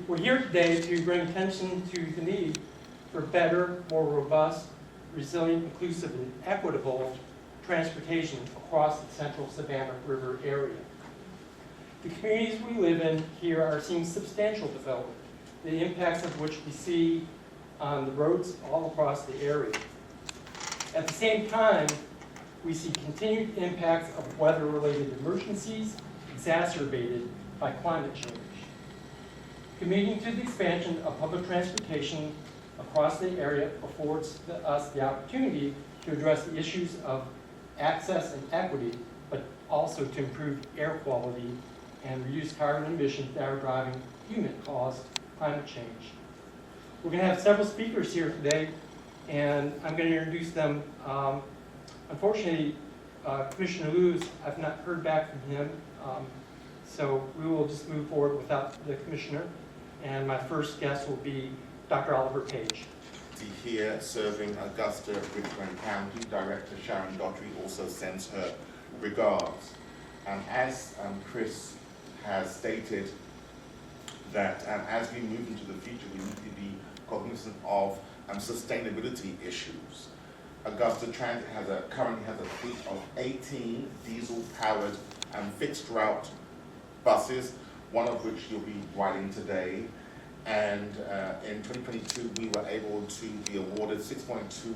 We're here today to bring attention to the need for better, more robust, resilient, inclusive, and equitable transportation across the central Savannah River area. The communities we live in here are seeing substantial development, the impacts of which we see on the roads all across the area. At the same time, we see continued impacts of weather-related emergencies exacerbated by climate change. Committing to the expansion of public transportation across the area affords us the opportunity to address the issues of access and equity, but also to improve air quality and reduce carbon emissions that are driving human-caused climate change. We're going to have several speakers here today, and I'm going to introduce them. Unfortunately, Commissioner Lewis, I've not heard back from him, so we will just move forward without the commissioner. And my first guest will be Dr. Oliver Page. Here serving Augusta, Richmond County, Director Sharon Daughtry also sends her regards. As Chris has stated, that as we move into the future, we need to be cognizant of sustainability issues. Augusta Transit currently has a fleet of 18 diesel-powered fixed route buses, one of which you'll be riding today. And in 2022, we were able to be awarded $6.2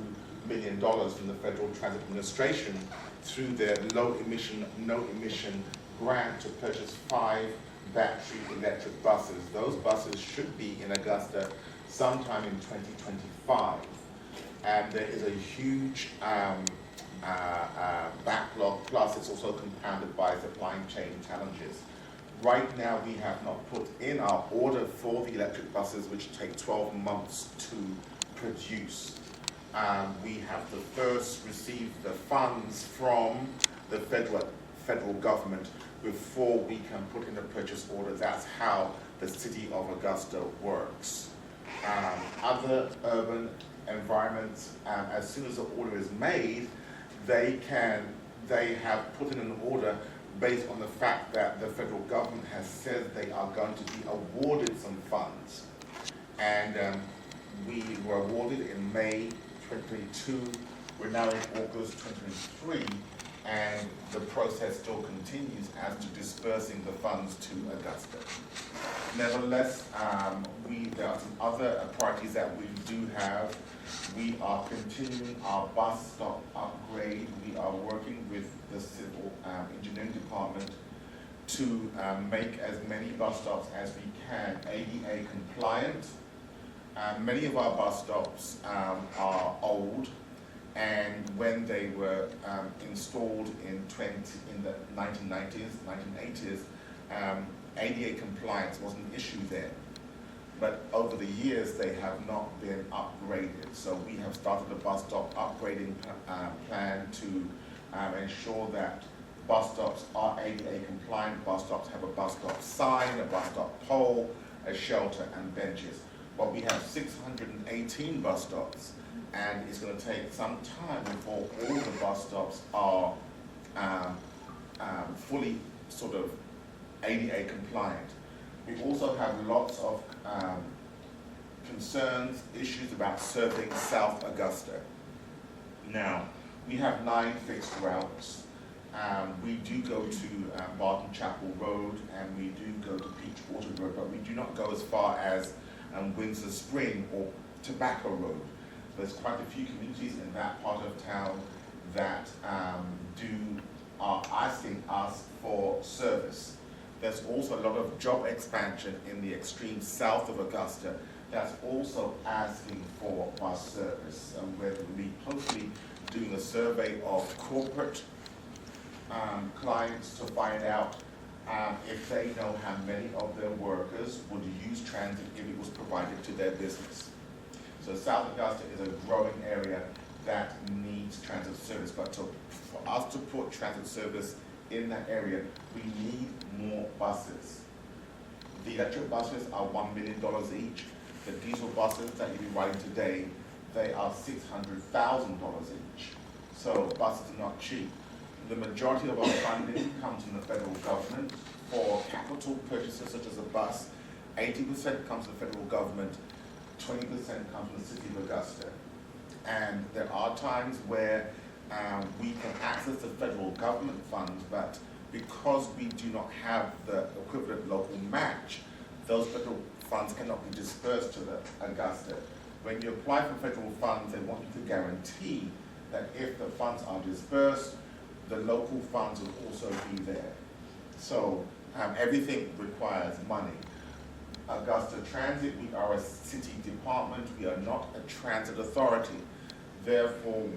million from the Federal Transit Administration through their low emission, no emission grant to purchase 5 battery electric buses. Those buses should be in Augusta sometime in 2025. And there is a huge backlog, plus it's also compounded by supply chain challenges. Right now, we have not put in our order for the electric buses, which take 12 months to produce. We have to first receive the funds from the federal government before we can put in a purchase order. That's how the city of Augusta works. Other urban environments, as soon as the order is made, they have put in an order based on the fact that the federal government has said they are going to be awarded some funds. And we were awarded in May 2022. We're now in August 2023, and the process still continues as to dispersing the funds to Augusta. Nevertheless, there are some other priorities that we do have. We are continuing our bus stop upgrade. We are working with the civil engineering department to make as many bus stops as we can ADA compliant. Many of our bus stops are old, and when they were installed in the 1990s, 1980s, ADA compliance was an issue then. But over the years, they have not been upgraded. So we have started a bus stop upgrading plan to ensure that bus stops are ADA compliant. Bus stops have a bus stop sign, a bus stop pole, a shelter, and benches. But we have 618 bus stops, and it's going to take some time before all the bus stops are fully sort of ADA compliant. We also have lots of concerns, issues about serving South Augusta. Now, we have 9 fixed routes. We do go to Barton Chapel Road, and we do go to Peachwater Road, but we do not go as far as Windsor Spring or Tobacco Road. There's quite a few communities in that part of town that are asking us for service. There's also a lot of job expansion in the extreme south of Augusta that's also asking for bus service. We're going to be closely doing a survey of corporate clients to find out if they know how many of their workers would use transit if it was provided to their business. So South Augusta is a growing area that needs transit service, but for us to put transit service in that area, we need more buses. The electric buses are $1 million each. The diesel buses that you'll be riding today, they are $600,000 each. So buses are not cheap. The majority of our funding comes from the federal government for capital purchases such as a bus. 80% comes from the federal government, 20% comes from the city of Augusta. And there are times where we can access the federal government funds, but because we do not have the equivalent local match, those federal funds cannot be dispersed to the Augusta. When you apply for federal funds, they want you to guarantee that if the funds are dispersed, the local funds will also be there. So everything requires money. Augusta Transit, we are a city department, we are not a transit authority. Therefore,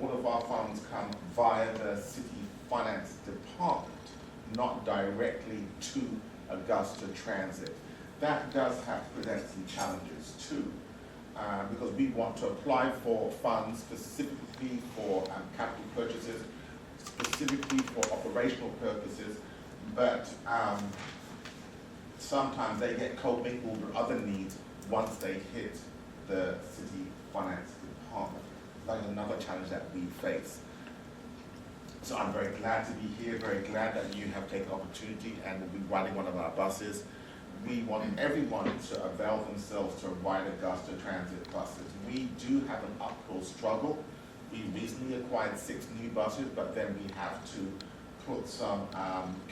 all of our funds come via the city finance department, not directly to Augusta Transit. That does have to present some challenges too, because we want to apply for funds specifically for capital purchases, specifically for operational purposes, but sometimes they get co-mingled with other needs once they hit the city finance department. That's another challenge that we face. So I'm very glad to be here, very glad that you have taken opportunity and will be riding one of our buses. We want everyone to avail themselves to ride Augusta Transit buses. We do have an uphill struggle. We recently acquired 6 new buses, but then we have to put some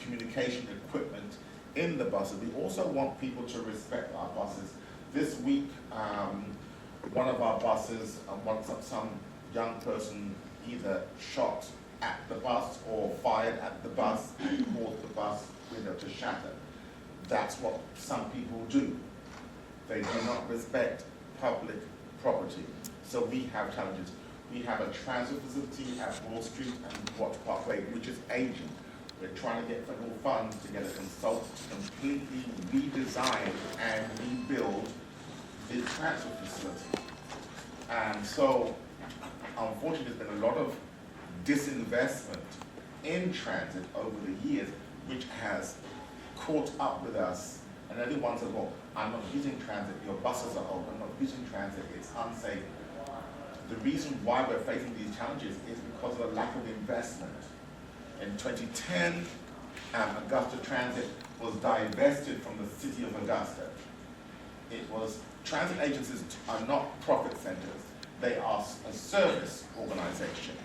communication equipment in the buses. We also want people to respect our buses. This week, one of our buses, some young person either shot at the bus or fired at the bus and caused the bus window to shatter. That's what some people do. They do not respect public property. So we have challenges. We have a transit facility at Wall Street and Watch Parkway, which is aging. We're trying to get federal funds to get a consultant to completely redesign and rebuild the transit facility. And so, unfortunately, there's been a lot of disinvestment in transit over the years, which has caught up with us. And everyone says, well, I'm not using transit, your buses are old, I'm not using transit, it's unsafe. The reason why we're facing these challenges is because of the lack of investment. In 2010, Augusta Transit was divested from the city of Augusta. Transit agencies are not profit centers. They are a service organization.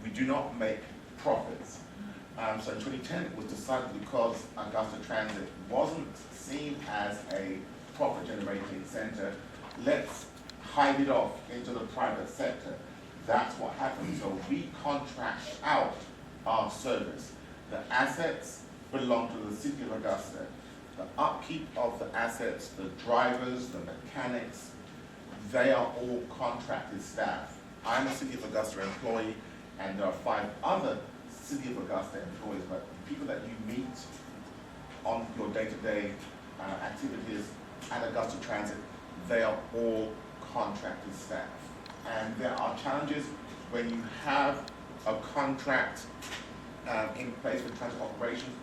We do not make profits. So in 2010, it was decided because Augusta Transit wasn't seen as a profit-generating center, let's hide it off into the private sector. That's what happened. So we contract out our service. The assets belong to the city of Augusta. The upkeep of the assets, the drivers, the mechanics, they are all contracted staff. I'm a City of Augusta employee, and there are 5 other City of Augusta employees, but the people that you meet on your day-to-day activities at Augusta Transit, they are all contracted staff. And there are challenges when you have a contract in place for transit operations.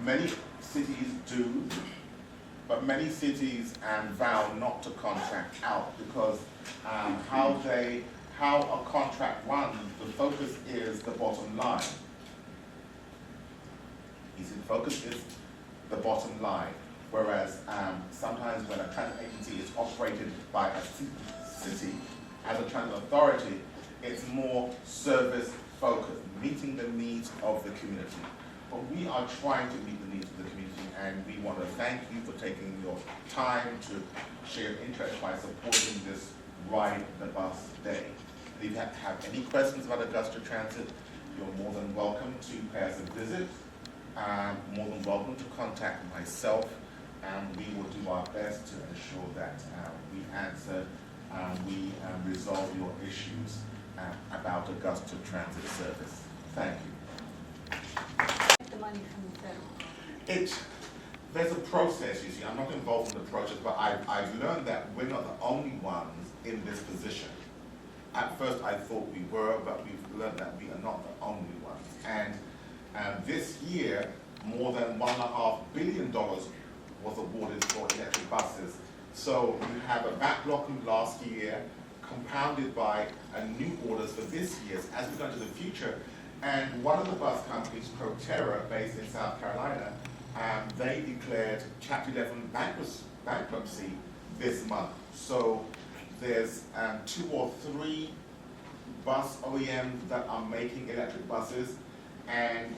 Many cities do, but many cities vow not to contract out because how a contract runs, the focus is the bottom line. The focus is the bottom line. Whereas sometimes when a transit agency is operated by a city as a transit authority, it's more service focused, meeting the needs of the community. But we are trying to meet the needs of the community, and we want to thank you for taking your time to share interest by supporting this Ride the Bus Day. If you have any questions about Augusta Transit, you're more than welcome to pay us a visit. More than welcome to contact myself, and we will do our best to ensure that we answer, we resolve your issues about Augusta Transit Service. Thank you. The money from the federal. There's a process, you see. I'm not involved in the process, but I've learned that we're not the only ones in this position. At first I thought we were, but we've learned that we are not the only ones. And this year, more than $1.5 billion was awarded for electric buses. So you have a backlog from last year, compounded by new orders for this year as we go into the future. And one of the bus companies, Proterra, based in South Carolina, they declared Chapter 11 bankruptcy this month. So there's 2 or 3 bus OEMs that are making electric buses, and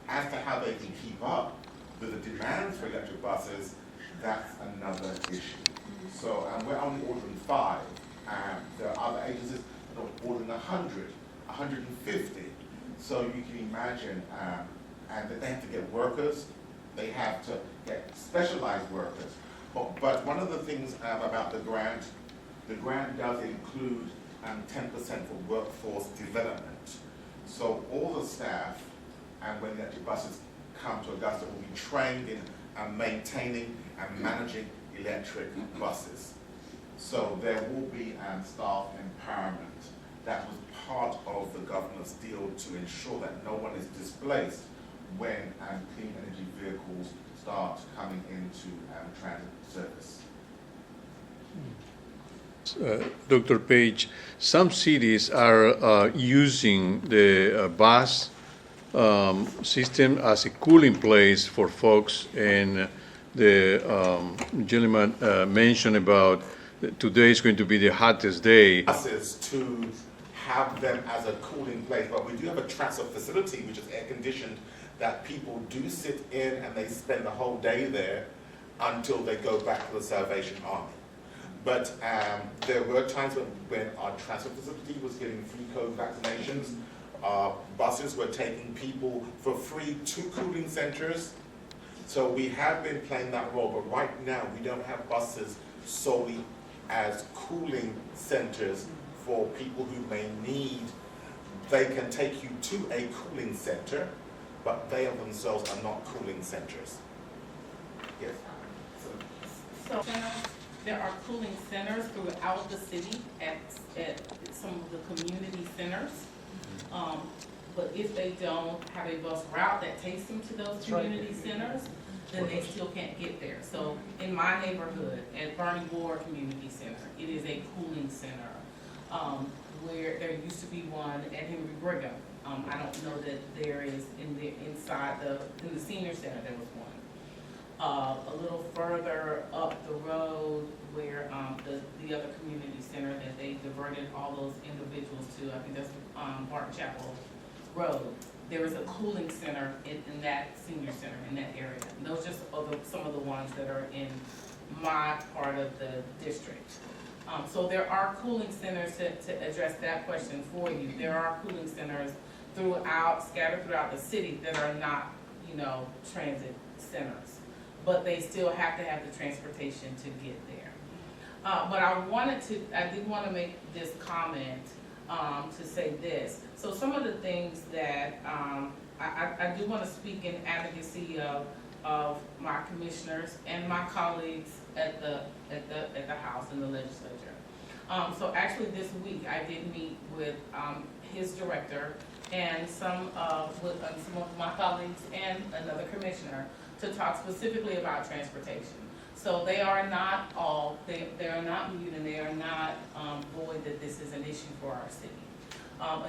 as to how they can keep up with the demands for electric buses, that's another issue. So we're only ordering 5. There are other agencies that are ordering 100, 150. So you can imagine, and that they have to get workers, they have to get specialized workers. But one of the things about the grant does include 10% for workforce development. So all the staff, and when electric buses come to Augusta, will be trained in maintaining and managing electric buses. So there will be staff empowerment. That was part of the governor's deal to ensure that no one is displaced when clean energy vehicles start coming into transit service. Dr. Page, some cities are using the bus system as a cooling place for folks, and the gentleman mentioned about today is going to be the hottest day. Buses to have them as a cooling place, but we do have a transfer facility which is air conditioned that people do sit in and they spend the whole day there until they go back to the Salvation Army. But there were times when our transfer facility was getting free COVID vaccinations. Buses were taking people for free to cooling centers. So we have been playing that role, but right now we don't have buses solely as cooling centers for people who may need. They can take you to a cooling center, but they of themselves are not cooling centers. Yes. So there are cooling centers throughout the city at some of the community centers. But if they don't have a bus route that takes them to those community centers, then they still can't get there. So in my neighborhood, at Bernie Ward Community Center, it is a cooling center, where there used to be one at Henry Brigham. I don't know that there is in the senior center there was one. A little further up the road where the other community center that they diverted all those individuals to, I think that's Barton Chapel Road. There is a cooling center in that senior center in that area. And those just are some of the ones that are in my part of the district. So there are cooling centers to address that question for you. There are cooling centers scattered throughout the city that are not, transit centers, but they still have to have the transportation to get there. But I did want to make this comment to say this. So some of the things that I do want to speak in advocacy of my commissioners and my colleagues at the House and the legislature. So actually this week I did meet with his director and some of my colleagues and another commissioner to talk specifically about transportation. So they are not they are not mute, and they are not void that this is an issue for our city.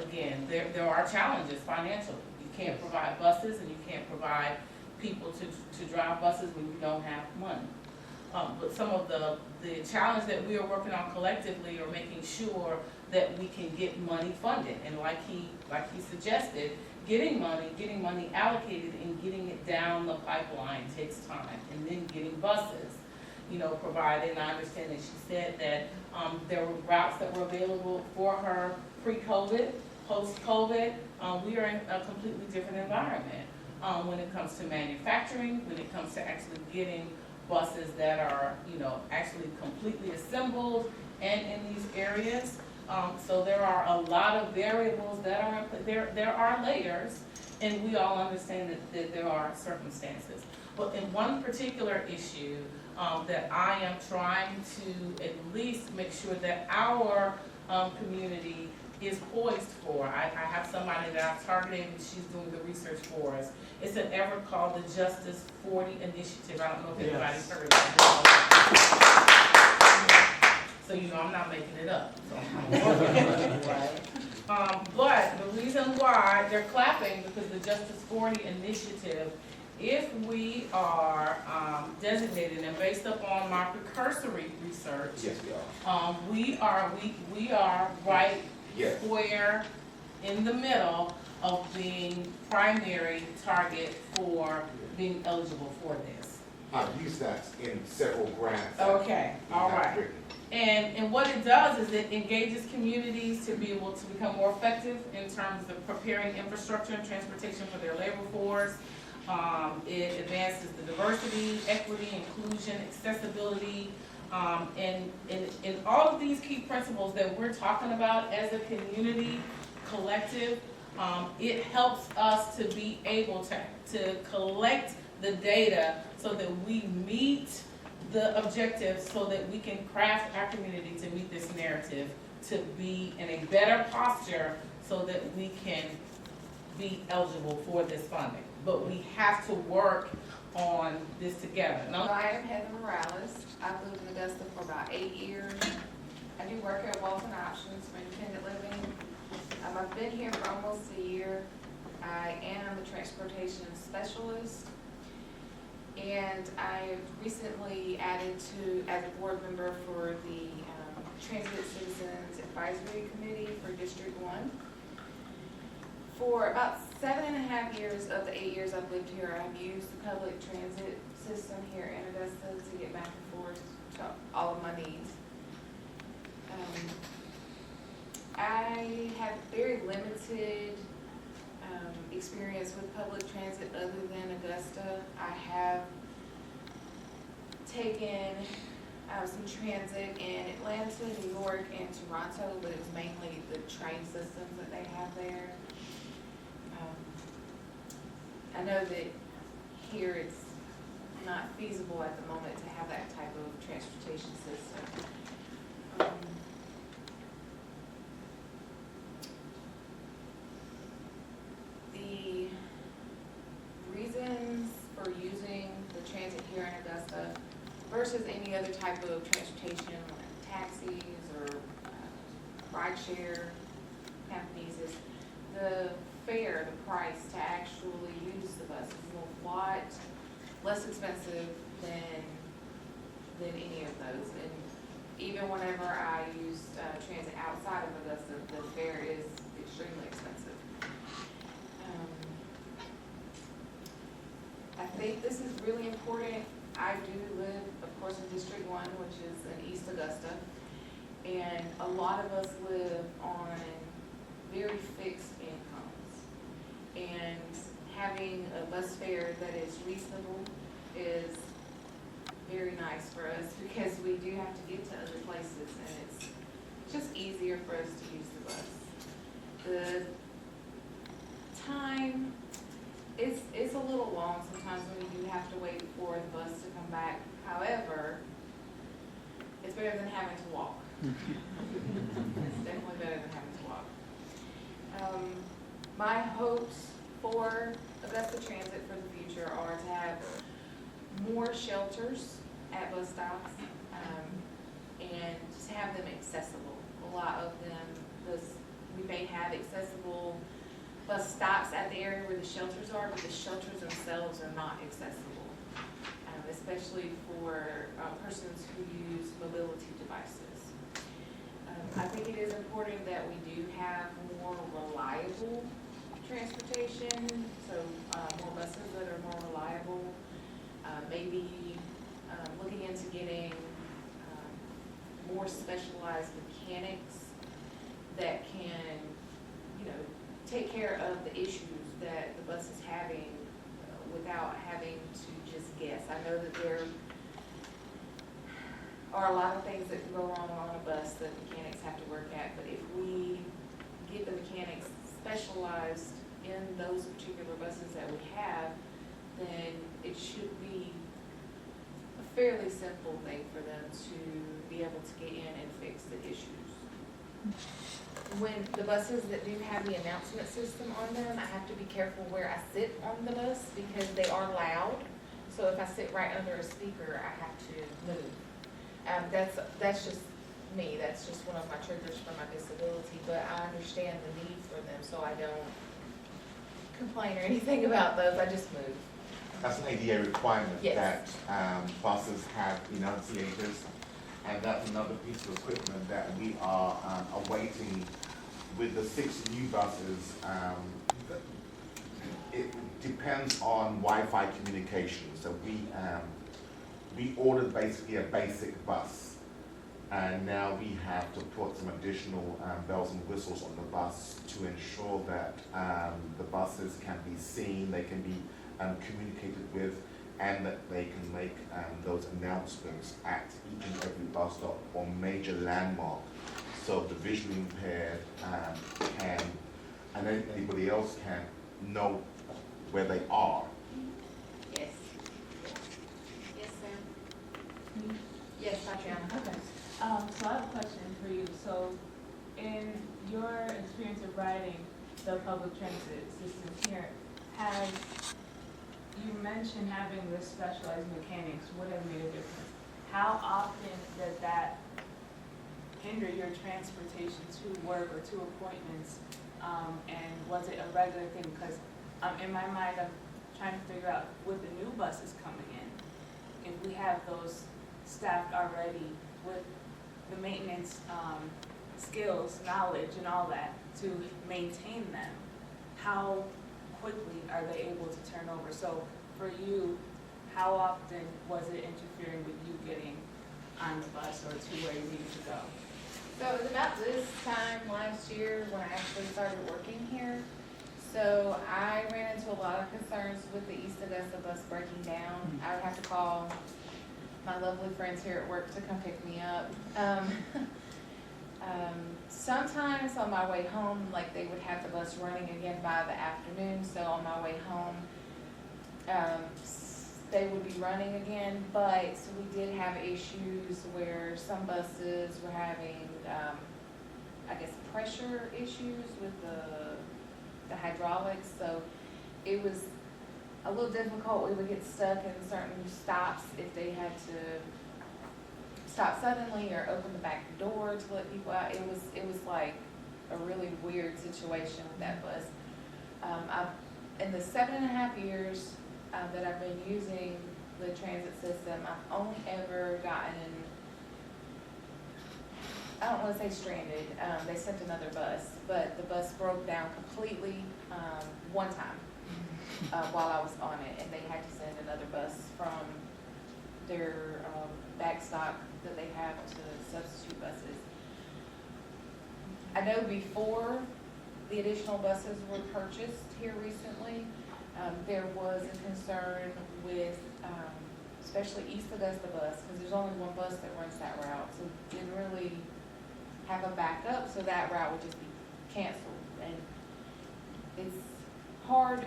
Again, there are challenges financially. You can't provide buses and you can't provide people to drive buses when you don't have money. But some of the challenge that we are working on collectively are making sure that we can get money funded. And like he suggested, getting money allocated and getting it down the pipeline takes time. And then getting buses, provided. And I understand that she said that there were routes that were available for her pre-COVID, post-COVID. We are in a completely different environment when it comes to manufacturing, when it comes to actually getting buses that are, actually completely assembled and in these areas. So there are a lot of variables that are there are layers, and we all understand that there are circumstances. But in one particular issue that I am trying to at least make sure that our community is poised for. I have somebody that I've targeted, and she's doing the research for us. It's an effort called the Justice 40 Initiative. I don't know if anybody's heard of it. So I'm not making it up. So I'm working on it, right? But the reason why they're clapping, because the Justice 40 Initiative if we are designated, and based upon my precursory research, Yes, we are. we are right Yes. square in the middle of being primary target for being eligible for this. I've used that in several grants. Okay, we all have right. written. And what it does is it engages communities to be able to become more effective in terms of preparing infrastructure and transportation for their labor force. It advances the diversity, equity, inclusion, accessibility, and all of these key principles that we're talking about as a community collective. It helps us to be able to collect the data so that we meet the objectives, so that we can craft our community to meet this narrative, to be in a better posture so that we can be eligible for this funding. But we have to work on this together. Well, I am Heather Morales. I've lived in Augusta for about 8 years. I do work at Walton Options for independent living. I've been here for almost a year. I am a transportation specialist. And I recently added as a board member for the Transit Citizens Advisory Committee for District 1. For about 7.5 years of the 8 years I've lived here, I've used the public transit system here in Augusta to get back and forth to all of my needs. I have very limited experience with public transit other than Augusta. I have taken some transit in Atlanta, New York, and Toronto, but it's mainly the train systems that they have there. I know that here it's not feasible at the moment to have that type of transportation system. The reasons for using the transit here in Augusta versus any other type of transportation like taxis or rideshare companies is the fare, the price to actually use the bus is a lot less expensive than any of those. And even whenever I use transit outside of Augusta, the fare is extremely expensive. I think this is really important. I do live, of course, in District 1, which is in East Augusta, and a lot of us live on very fixed incomes. And having a bus fare that is reasonable is very nice for us because we do have to get to other places, and it's just easier for us to use the bus. The time, it's a little long sometimes when you do have to wait for the bus to come back. However, it's better than having to walk. It's definitely better than having to walk. My hopes for Augusta Transit for the future are to have more shelters at bus stops and just have them accessible. A lot of them, we may have accessible bus stops at the area where the shelters are, but the shelters themselves are not accessible, especially for persons who use mobility devices. I think it is important that we do have more reliable transportation, so more buses that are more reliable, maybe looking into getting more specialized mechanics that can, take care of the issues that the bus is having without having to just guess. I know that there are a lot of things that can go wrong on a bus that mechanics have to work at, but if we get the mechanics specialized in those particular buses that we have, then it should be a fairly simple thing for them to be able to get in and fix the issues. When the buses that do have the announcement system on them, I have to be careful where I sit on the bus because they are loud. So if I sit right under a speaker, I have to move. That's just me. That's just one of my triggers for my disability. But I understand the need for them, so I don't complain or anything about those. I just move. That's an ADA requirement Yes. that buses have enunciators, and that's another piece of equipment that we are awaiting with the 6 new buses. It depends on Wi-Fi communication. So we ordered basically a basic bus, and now we have to put some additional bells and whistles on the bus to ensure that the buses can be seen, they can be communicated with, and that they can make those announcements at each and every bus stop or major landmark, so the visually impaired can, and anybody else can know where they are. Yes. Yes, Sam. Yes, Tatiana. Okay, so I have a question for you. So in your experience of riding the public transit system here, you mentioned having the specialized mechanics would have made a difference. How often does that hinder your transportation to work or to appointments? And was it a regular thing? Because in my mind, I'm trying to figure out with the new buses coming in, if we have those staffed already with the maintenance skills, knowledge, and all that to maintain them, how quickly are they able to turn over? So for you, how often was it interfering with you getting on the bus or to where you needed to go? So it was about this time last year when I actually started working here. So I ran into a lot of concerns with the East Augusta bus breaking down. I would have to call my lovely friends here at work to come pick me up. Sometimes on my way home, like they would have the bus running again by the afternoon, so on my way home, they would be running again, but we did have issues where some buses were having, I guess, pressure issues with the hydraulics, so it was a little difficult. We would get stuck in certain stops if they had to stop suddenly or open the back door to let people out. It was like a really weird situation with that bus. In the 7.5 years that I've been using the transit system, I've only ever gotten, I don't want to say stranded, they sent another bus, but the bus broke down completely one time while I was on it, and they had to send another bus from their backstop that they have to substitute buses. I know before the additional buses were purchased here recently, there was a concern with, especially East Augusta bus, because there's only one bus that runs that route, so didn't really have a backup, so that route would just be canceled. And it's hard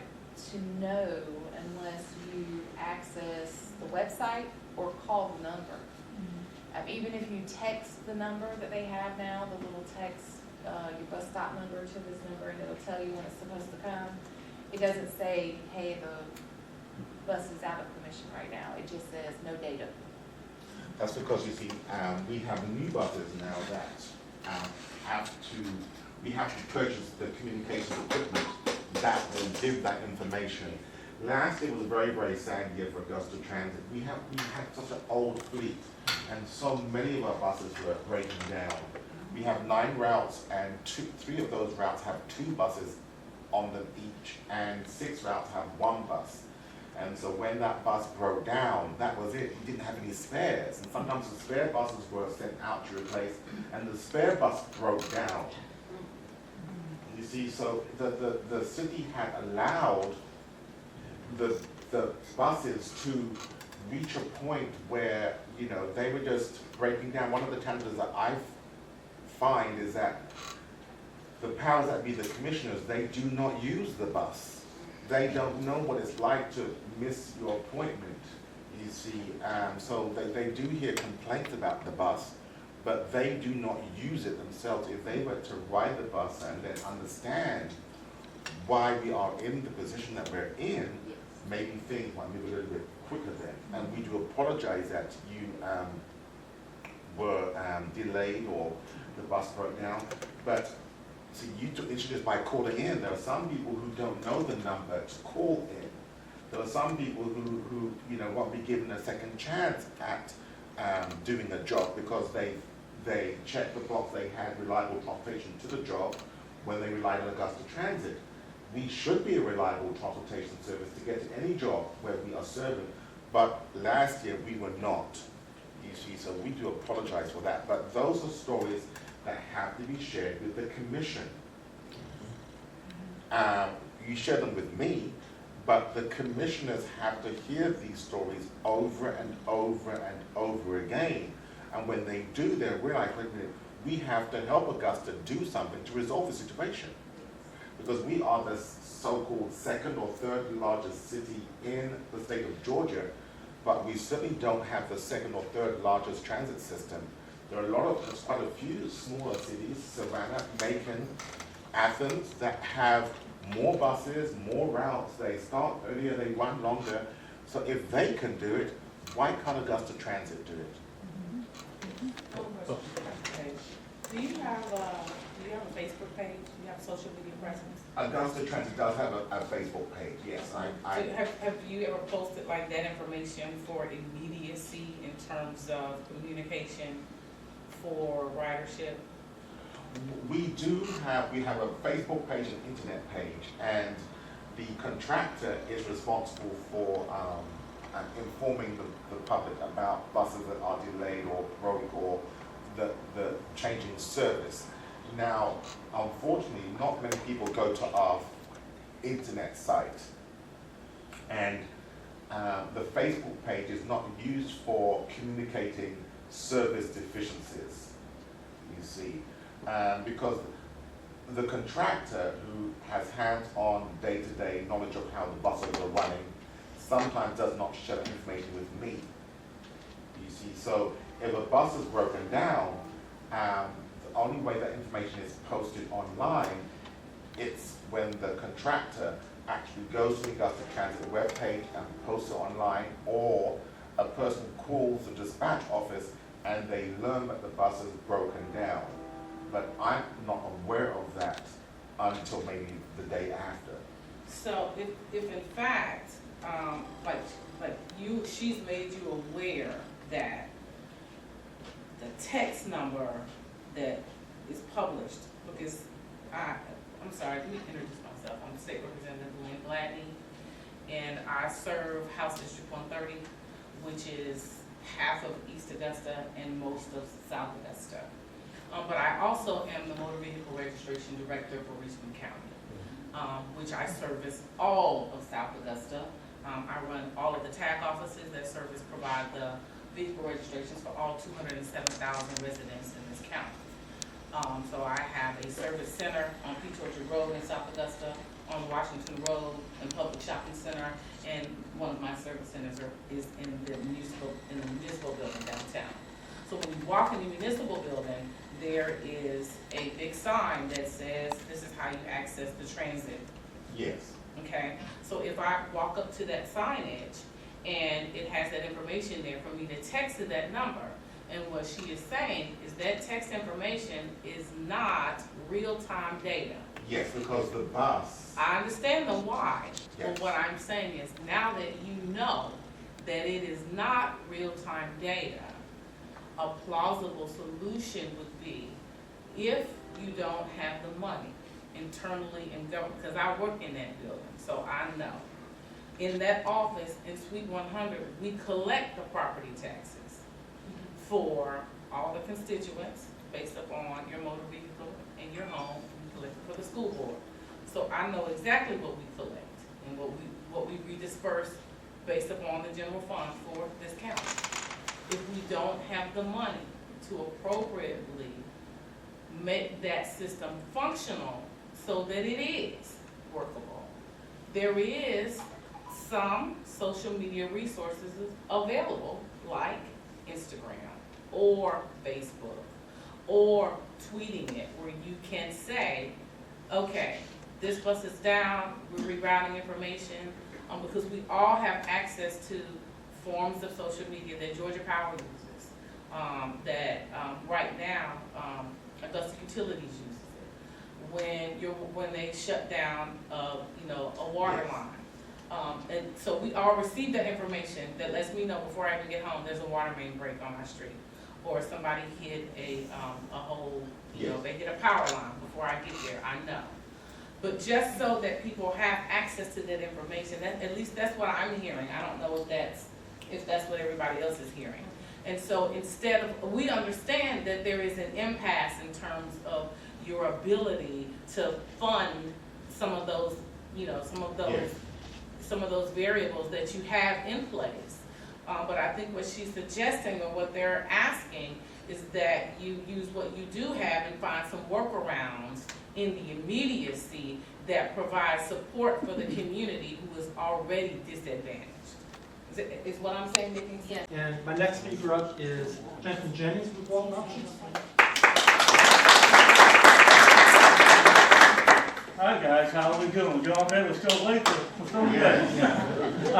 to know unless you access the website or call the number. Even if you text the number that they have now, the little text, your bus stop number to this number, and it'll tell you when it's supposed to come. It doesn't say, hey, the bus is out of commission right now. It just says no data. That's because, you see, we have new buses now that we have to purchase the communications equipment that will give that information. Last year was a very, very sad year for Augusta Transit. We had such an old fleet, and so many of our buses were breaking down. We have 9 routes, and 3 of those routes have 2 buses on them each, and 6 routes have 1 bus. And so when that bus broke down, that was it. We didn't have any spares, and sometimes the spare buses were sent out to replace, and the spare bus broke down. You see, so the city had allowed the buses to reach a point where, you know, they were just breaking down. One of the challenges that I find is that the powers that be, the commissioners, they do not use the bus. They don't know what it's like to miss your appointment, you see. So they do hear complaints about the bus, but they do not use it themselves. If they were to ride the bus and then understand why we are in the position that we're in, maybe things might move a little bit quicker then. And we do apologize that you were delayed or the bus broke down. But see, you took initiative by calling in. There are some people who don't know the number to call in. There are some people who won't be given a second chance at doing a job because they checked the box, they had reliable transportation to the job when they relied on Augusta Transit. We should be a reliable transportation service to get to any job where we are serving, but last year we were not. You see, so we do apologize for that, but those are stories that have to be shared with the commission. You share them with me, but the commissioners have to hear these stories over and over and over again. And when they do, they realize, wait a minute, we have to help Augusta do something to resolve the situation. Because we are the so-called second or third largest city in the state of Georgia, but we certainly don't have the second or third largest transit system. There are quite a few smaller cities, Savannah, Macon, Athens, that have more buses, more routes. They start earlier, they run longer. So if they can do it, why can't Augusta Transit do it? Do you have a Facebook page? Do you have a social media presence? Augusta Transit does have a Facebook page, yes. So have you ever posted like that information for immediacy in terms of communication for ridership? We have a Facebook page and internet page, and the contractor is responsible for informing the public about buses that are delayed or broke or the changing service. Now, unfortunately, not many people go to our internet site, and the Facebook page is not used for communicating service deficiencies, you see. Because the contractor who has hands-on day-to-day knowledge of how the buses are running sometimes does not share that information with me. You see, so if a bus is broken down, the only way that information is posted online, it's when the contractor actually goes to the Augusta Transit webpage and posts it online, or a person calls the dispatch office and they learn that the bus is broken down. But I'm not aware of that until maybe the day after. So if in fact, she's made you aware that the text number that is published, because I'm sorry, let me introduce myself. I'm State Representative Lynn Gladney, and I serve House District 130, which is half of East Augusta and most of South Augusta. But I also am the Motor Vehicle Registration Director for Richmond County, which I service all of South Augusta. I run all of the tag offices that provide the vehicle registrations for all 207,000 residents in this county. So I have a service center on Peach Orchard Road in South Augusta, on Washington Road and Public Shopping Center, and one of my service centers is in the municipal building downtown. So when you walk in the municipal building, there is a big sign that says, this is how you access the transit. Yes. Okay, so if I walk up to that signage and it has that information there for me to text to that number, and what she is saying is that text information is not real-time data. Yes, because the bus. I understand the why, Yes. but what I'm saying is now that you know that it is not real-time data, a plausible solution would be, if you don't have the money internally in government, because I work in that building, so I know. In that office, in Suite 100, we collect the property taxes for all the constituents based upon your motor vehicle and your home. We collect it for the school board. So I know exactly what we collect and what we redisperse based upon the general fund for this county. If we don't have the money to appropriately make that system functional so that it is workable, there is some social media resources available like Instagram or Facebook or tweeting it, where you can say, okay, this bus is down, we're rerouting information, because we all have access to forms of social media that Georgia Power uses, right now, Augusta Utilities uses it. When they shut down, a water line, And so we all received that information that lets me know before I even get home, there's a water main break on my street. Or somebody hit a hole, they hit a power line before I get there, I know. But just so that people have access to that information, at least that's what I'm hearing. I don't know if that's what everybody else is hearing. And so instead of, we understand that there is an impasse in terms of your ability to fund some of those, some of those variables that you have in place. But I think what she's suggesting, or what they're asking, is that you use what you do have and find some workarounds in the immediacy that provides support for the community who is already disadvantaged. Is what I'm saying making sense? And my next speaker up is Jensen Jennings with Walton Options. Hi guys, how are we doing? We're doing okay? We're still late, but we're still good.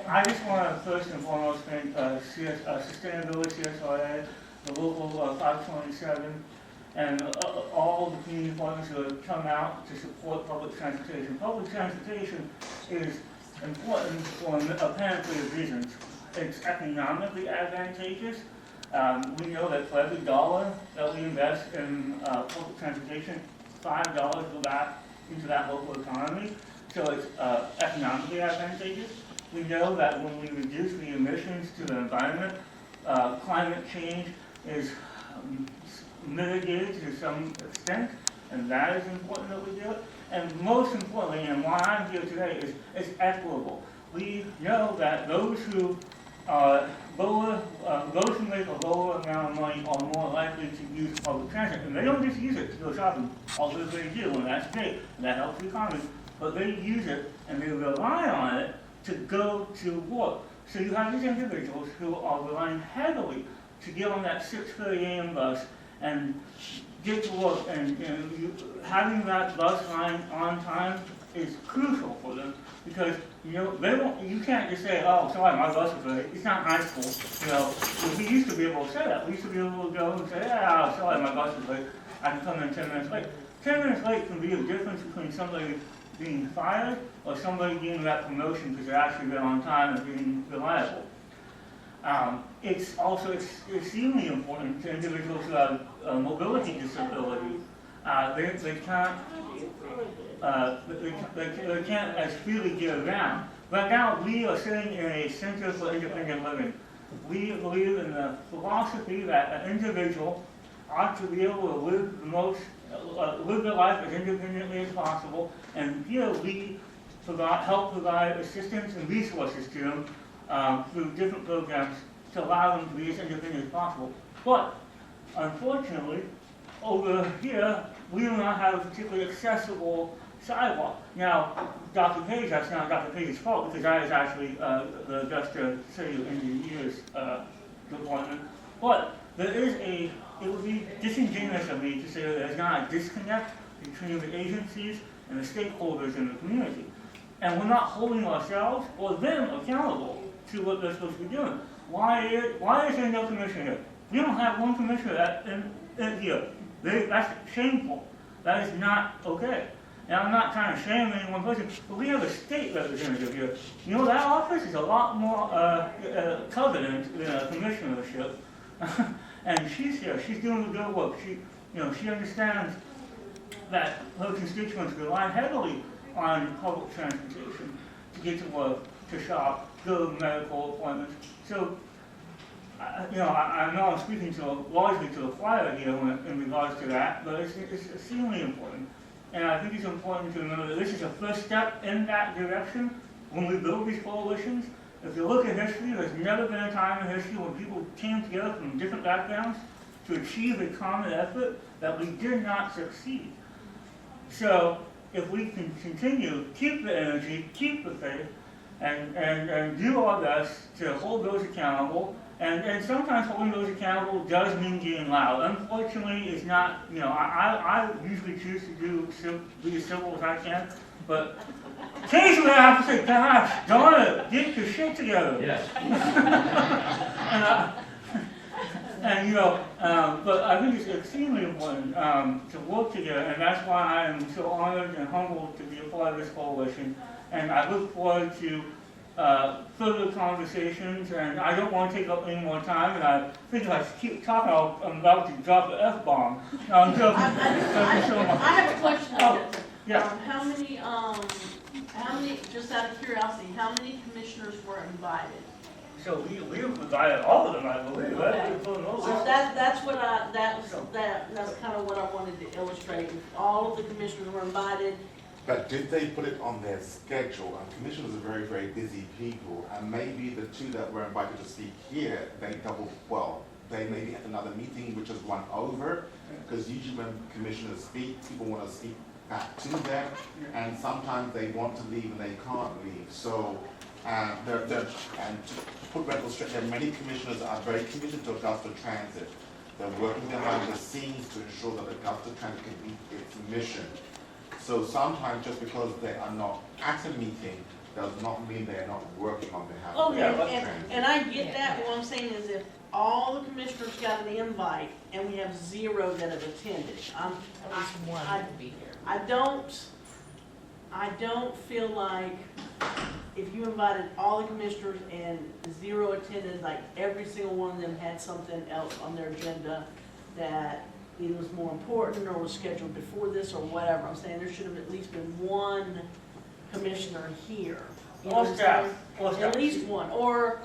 I just want to first and foremost thank Sustainability CSIA, the local 527, and all the community partners who have come out to support public transportation. Public transportation is important for apparently reasons. It's economically advantageous. We know that for every dollar that we invest in public transportation, $5 go back into that local economy, so it's economically advantageous. We know that when we reduce the emissions to the environment, climate change is mitigated to some extent, and that is important that we do it. And most importantly, and why I'm here today, is it's equitable. We know that those who those who make a lower amount of money are more likely to use public transit. And they don't just use it to go shopping, although they do, and that's great, and that helps the economy. But they use it, and they rely on it to go to work. So you have these individuals who are relying heavily to get on that 6:30 a.m. bus and get to work, and having that bus line on time is crucial for them, because you can't just say, oh, sorry, my bus is late. It's not high school, we used to be able to say that. We used to be able to go and say, yeah, sorry, my bus is late. I can come in 10 minutes late. 10 minutes late can be the difference between somebody being fired or somebody getting that promotion because they're actually been on time and being reliable. It's also extremely important to individuals who have mobility disability. They can't as freely get around. Right now, we are sitting in a Center for Independent Living. We believe in the philosophy that an individual ought to be able to live their life as independently as possible, and here we help provide assistance and resources to them through different programs to allow them to be as independent as possible. But unfortunately, over here, we do not have a particularly accessible sidewalk. Now, Dr. Page, that's not Dr. Page's fault, because that is actually the Augusta City Engineers department. But it would be disingenuous of me to say that there's not a disconnect between the agencies and the stakeholders in the community. And we're not holding ourselves or them accountable to what they're supposed to be doing. Why is there no commissioner here? We don't have one commissioner in here. That's shameful. That is not okay. And I'm not trying to shame any one person, but we have a state representative here. That office is a lot more covenant than a commissionership. And she's here. She's doing the good work. She understands that her constituents rely heavily on public transportation to get to work, to shop, go to medical appointments. So, I know I'm speaking largely to the choir here in regards to that, but it's extremely important. And I think it's important to remember that this is a first step in that direction when we build these coalitions. If you look at history, there's never been a time in history when people came together from different backgrounds to achieve a common effort that we did not succeed. So if we can continue, keep the energy, keep the faith, and do our best to hold those accountable, and sometimes holding those accountable does mean getting loud. Unfortunately, it's not, I usually choose to be as simple as I can, but occasionally I have to say, gosh, darn it, get your shit together. Yes. But I think it's extremely important to work together, and that's why I am so honored and humbled to be a part of this coalition. and I look forward to further conversations, and I don't want to take up any more time, and I think if I keep talking, I'm about to drop the F-bomb. No, I'm joking. Thank you so much. I have a question. Oh, yeah. How many, just out of curiosity, how many commissioners were invited? So we provided all of them, I believe, right? So that's what that's kind of what I wanted to illustrate. All of the commissioners were invited. But did they put it on their schedule? And commissioners are very, very busy people, and maybe the two that were invited to speak here, they maybe had another meeting which has run over, because usually when commissioners speak, people want to speak back to them, and sometimes they want to leave and they can't leave. So, and to put record straight, there are many commissioners that are very committed to Augusta Transit. They're working behind the scenes to ensure that Augusta Transit can meet its mission. So sometimes just because they are not at a meeting does not mean they are not working on behalf Oh, of yeah, Augusta Transit. and I get that. What I'm saying is if all the commissioners got an invite and we have 0 that have attended, I don't feel like if you invited all the commissioners and 0 attended, like every single one of them had something else on their agenda that either was more important or was scheduled before this or whatever. I'm saying there should have at least been one commissioner here. You know what I'm saying? At least one, or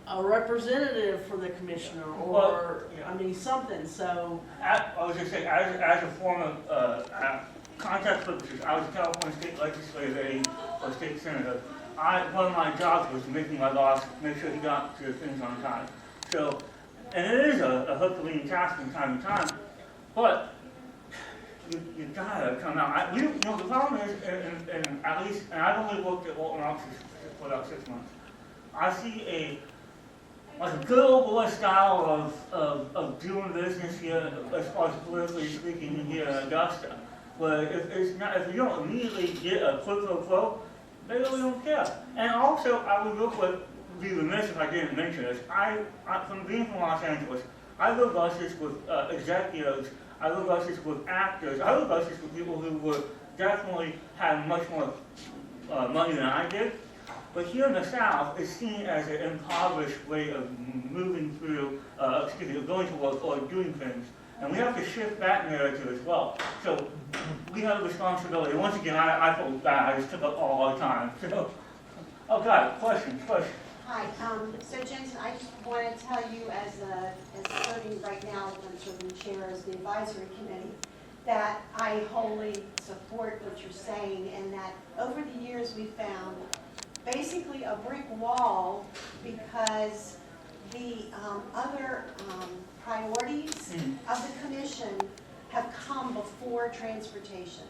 a representative for the commissioner, or, I mean, something, so. I was just saying, as a former contact purposes, I was a California state legislator, or state senator. One of my jobs was making my boss make sure he got to things on time. So, and it is a Herculean task from time to time, but you gotta come out. The problem is, and at least, and I've only worked at Walton offices for about 6 months. I see like a good old boy style of doing business here, as far as politically speaking, here in Augusta. Where if you don't immediately get a quid pro quo, they really don't care. And also, I would be remiss if I didn't mention this. From being from Los Angeles, I live buses with executives. I live buses with actors. I live buses with people who were definitely had much more money than I did. But here in the South, it's seen as an impoverished way of moving through, going to work or doing things. And we have to shift that narrative as well. So we have a responsibility. Once again, I felt bad. I just took up all our time. So, okay, questions. Hi, so Jensen, I just want to tell you as serving right now, I'm serving chair as the advisory committee, that I wholly support what you're saying, and that over the years we found basically a brick wall because the other priorities of the commission have come before transportation.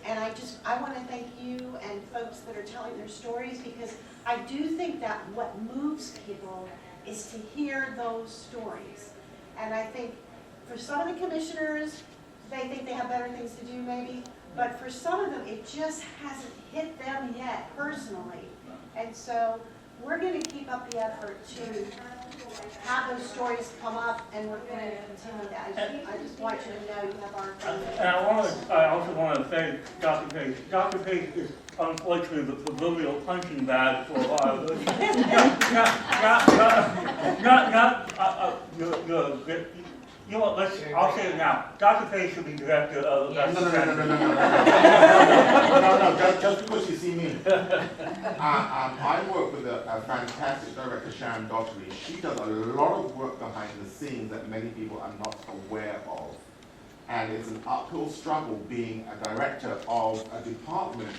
And I want to thank you and folks that are telling their stories, because I do think that what moves people is to hear those stories. And I think for some of the commissioners, they think they have better things to do maybe, but for some of them, it just hasn't hit them yet personally. And so we're going to keep up the effort to have those stories come up, and we're going to continue that. I just want you to know you have our And I also want to thank Dr. Page. Dr. Page is unfortunately the proverbial punching bag for a lot of us. You know what, I'll say it now. Dr. Page should be director of... No, just because you see me. I work with a fantastic director, Sharon Daughtry. She does a lot of work behind the scenes that many people are not aware of. And it's an uphill struggle being a director of a department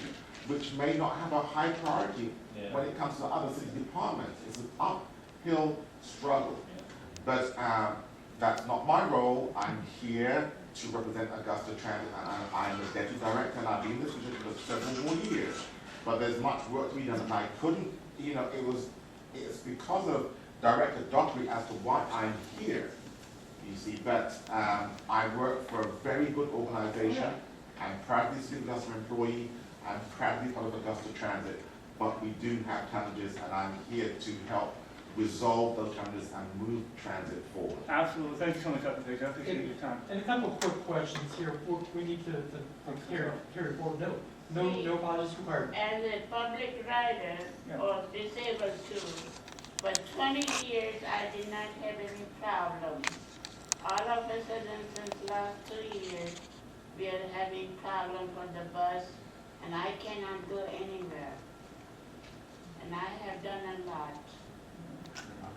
which may not have a high priority when it comes to other city departments. It's an uphill struggle. But that's not my role. I'm here to represent Augusta Transit, and I'm the deputy director, and I've been in this position for several more years. But there's much work to be done, and I couldn't, it's because of Director Daughtry as to why I'm here, you see. But I work for a very good organization. I'm proudly a Augusta employee. I'm proudly part of Augusta Transit. But we do have challenges, and I'm here to help resolve those challenges and move transit forward. Absolutely. Thank you so much, Dr. Page. I appreciate your time. And a couple of quick questions here. We need to carry forward. No apologies required. As a public rider or disabled too, for 20 years I did not have any problem. All of a sudden, since last 2 years, we are having problem for the bus, and I cannot go anywhere. And I have done a lot.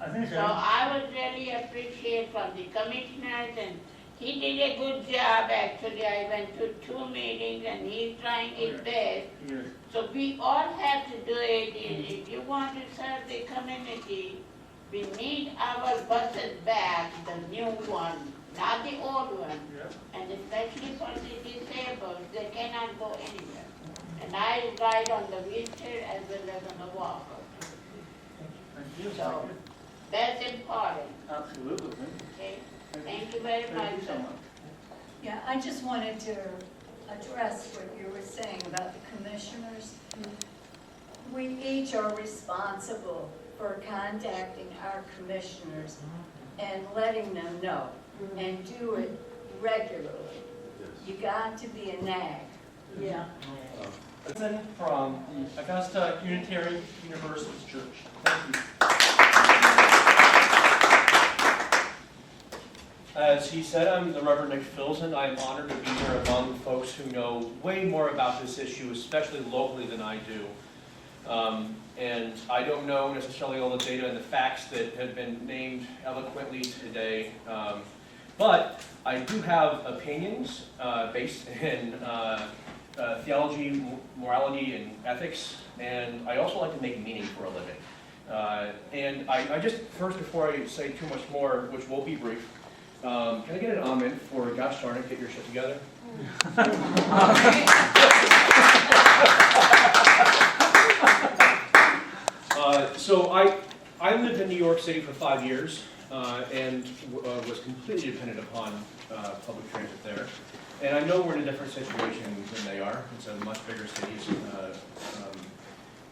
I think So I would really appreciate from the commissioners, and he did a good job actually. I went to 2 meetings and he's trying his best. Yes. So we all have to do it. If you want to serve the community, we need our buses back, the new one, not the old one. Yep. And especially for the disabled, they cannot go anywhere. And I ride on the wheelchair as well as on the walker. Thank you. So that's important, Absolutely. okay? Thank you very much. Thank you so much. Yeah, I just wanted to address what you were saying about the commissioners. We each are responsible for contacting our commissioners and letting them know, and do it regularly. You got to be a nag. Yeah. From the Augusta Unitarian Universalist Church. Thank you. As he said, I'm the Reverend Nick Filson. I'm honored to be here among folks who know way more about this issue, especially locally, than I do. And I don't know necessarily all the data and the facts that have been named eloquently today. But I do have opinions based in theology, morality, and ethics, and I also like to make meaning for a living. And I just, first, before I say too much more, which will be brief, can I get an amen for, gosh darn it, get your shit together? So I lived in New York City for 5 years and was completely dependent upon public transit there. And I know we're in a different situation than they are. It's a much bigger city,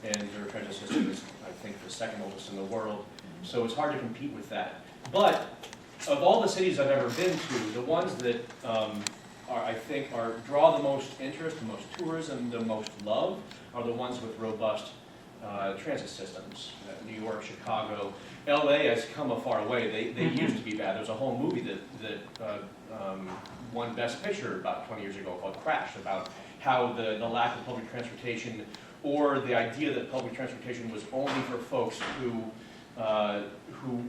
and their transit system is, I think, the second oldest in the world. So it's hard to compete with that. But of all the cities I've ever been to, the ones that I think draw the most interest, the most tourism, the most love, are the ones with robust transit systems. New York, Chicago, LA has come a far way. They used to be bad. There's a whole movie that won Best Picture about 20 years ago called Crash, about how the lack of public transportation, or the idea that public transportation was only for folks who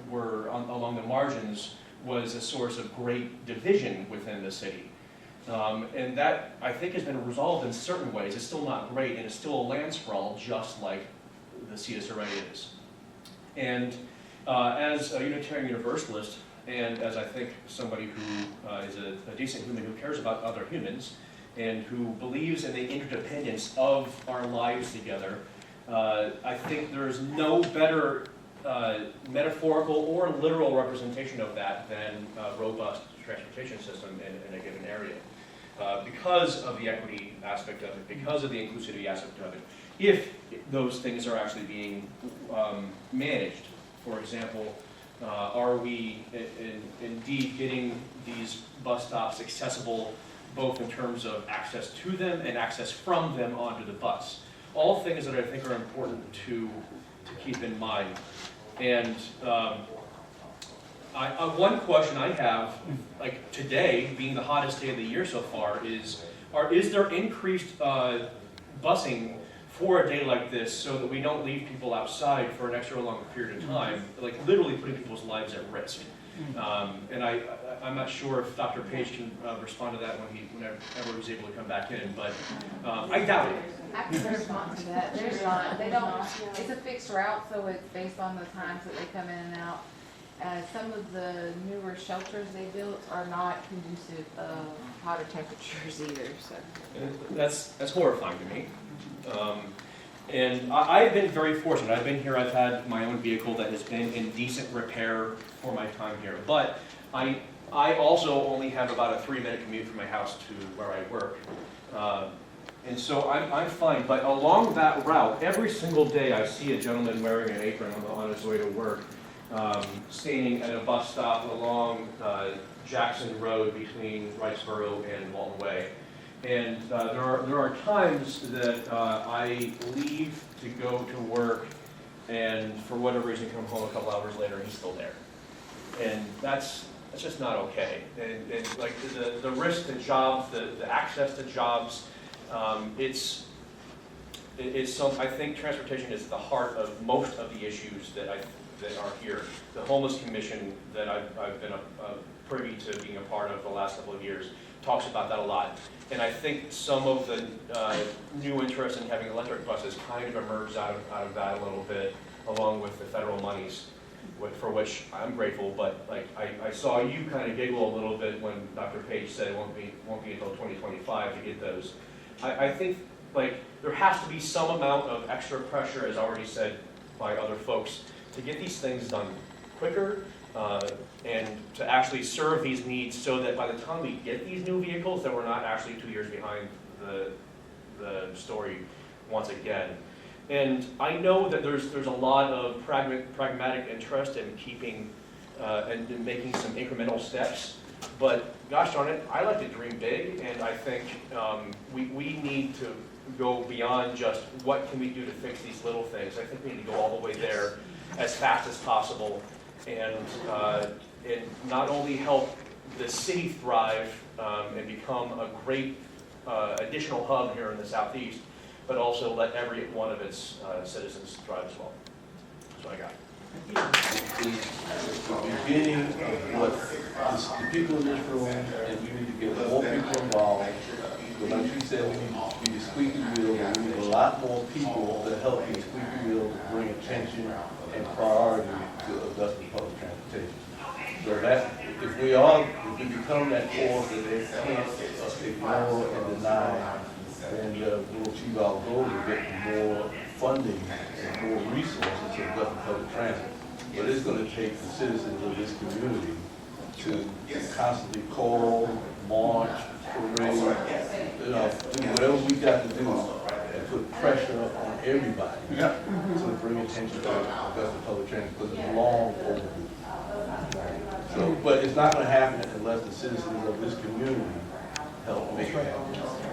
were along the margins, was a source of great division within the city. And that, I think, has been resolved in certain ways. It's still not great, and it's still a land sprawl, just like the CSRA is. And as a Unitarian Universalist, and as I think somebody who is a decent human who cares about other humans, and who believes in the interdependence of our lives together, I think there's no better metaphorical or literal representation of that than a robust transportation system in a given area. Because of the equity aspect of it, because of the inclusivity aspect of it, if those things are actually being managed. For example, are we indeed getting these bus stops accessible both in terms of access to them and access from them onto the bus? All things that I think are important to keep in mind. And one question I have, like today, being the hottest day of the year so far, is there increased busing for a day like this so that we don't leave people outside for an extra long period of time, like literally putting people's lives at risk? And I'm not sure if Dr. Page can respond to that whenever he's able to come back in, but I doubt it. I can respond to that. There's not, they don't, it's a fixed route, so it's based on the times that they come in and out. Some of the newer shelters they built are not conducive of hotter temperatures either, so. That's horrifying to me. And I've been very fortunate. I've been here, I've had my own vehicle that has been in decent repair for my time here. But I also only have about a 3-minute commute from my house to where I work. And so I'm fine. But along that route, every single day I see a gentleman wearing an apron on his way to work. staying at a bus stop along Jackson Road between Wrightsboro and Walton Way. And there are times that I leave to go to work, and for whatever reason come home a couple hours later and he's still there. And that's just not okay. And like the risk to jobs, the access to jobs, it's I think transportation is the heart of most of the issues that are here. The Homeless Commission that I've been privy to being a part of the last couple of years talks about that a lot. And I think some of the new interest in having electric buses kind of emerged out of that a little bit, along with the federal monies, for which I'm grateful. But like I saw you kind of giggle a little bit when Dr. Page said it won't be until 2025 to get those. I think like there has to be some amount of extra pressure, as already said by other folks, to get these things done quicker. And to actually serve these needs so that by the time we get these new vehicles, that we're not actually 2 years behind the story once again. And I know that there's a lot of pragmatic interest in keeping and in making some incremental steps, but gosh darn it, I like to dream big, and I think we need to go beyond just what can we do to fix these little things. I think we need to go all the way there as fast as possible. And not only help the city thrive and become a great additional hub here in the Southeast, but also let every one of its citizens thrive as well. That's what I got. The beginning of what the people in this room, and we need to get more people involved. But like you said, we need to be the squeaky wheel, and we need a lot more people to help the squeaky wheel to bring attention and priority to Augusta public transportation. So that, if we become that force that they can't ignore and deny, then we'll achieve our goal of getting more funding and more resources to Augusta public transit. But it's going to take the citizens of this community to constantly call, march, parade, do whatever we got to do and put pressure on everybody to bring attention to Augusta public transit, because it's long overdue. So, but it's not going to happen unless the citizens of this community help make it happen.